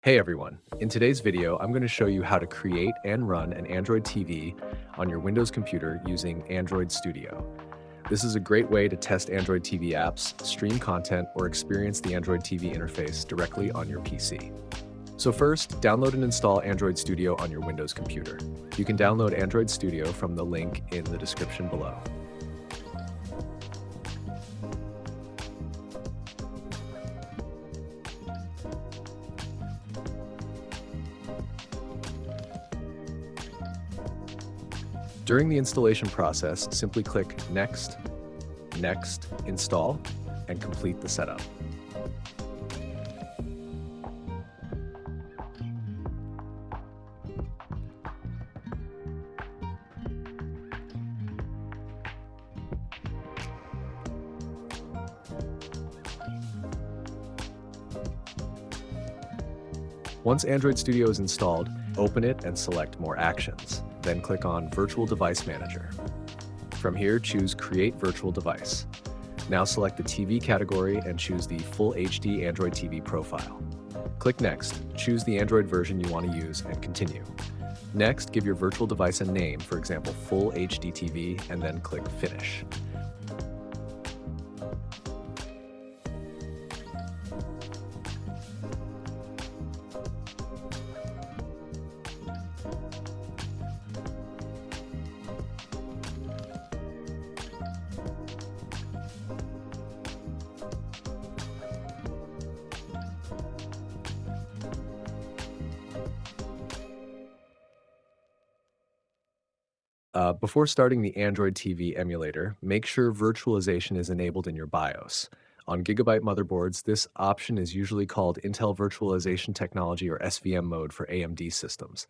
Hey everyone, in today's video, I'm going to show you how to create and run an Android TV on your Windows computer using Android Studio. This is a great way to test Android TV apps, stream content, or experience the Android TV interface directly on your PC. So first, download and install Android Studio on your Windows computer. You can download Android Studio from the link in the description below. During the installation process, simply click Next, Next, Install, and complete the setup. Once Android Studio is installed, open it and select More Actions. Then click on Virtual Device Manager. From here, choose Create Virtual Device. Now select the TV category and choose the Full HD Android TV profile. Click Next, choose the Android version you want to use, and continue. Next, give your virtual device a name, for example, Full HD TV, and then click Finish. Before starting the Android TV emulator, make sure virtualization is enabled in your BIOS. On Gigabyte motherboards, this option is usually called Intel Virtualization Technology or SVM mode for AMD systems.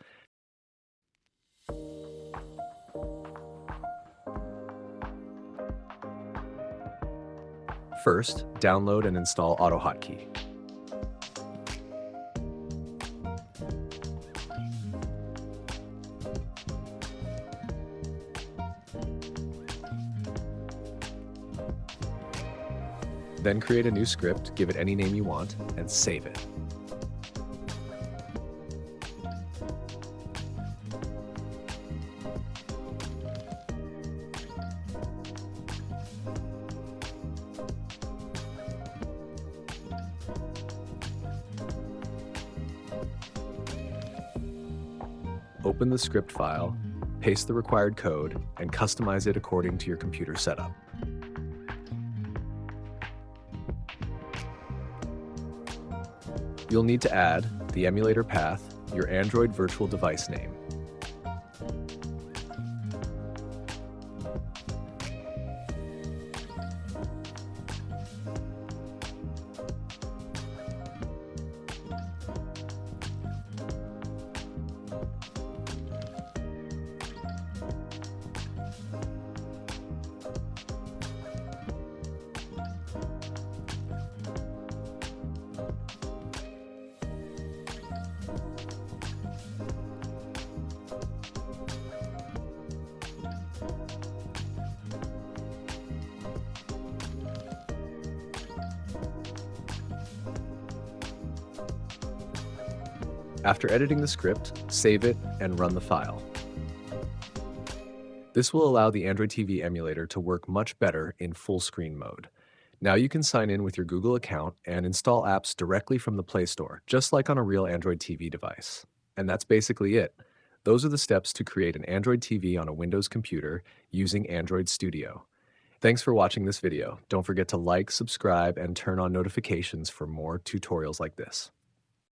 First, download and install AutoHotkey. Then create a new script, give it any name you want, and save it. Open the script file, paste the required code, and customize it according to your computer setup. You'll need to add the emulator path, your Android virtual device name. After editing the script, save it and run the file. This will allow the Android TV emulator to work much better in full screen mode. Now you can sign in with your Google account and install apps directly from the Play Store, just like on a real Android TV device. And that's basically it. Those are the steps to create an Android TV on a Windows computer using Android Studio. Thanks for watching this video. Don't forget to like, subscribe, and turn on notifications for more tutorials like this.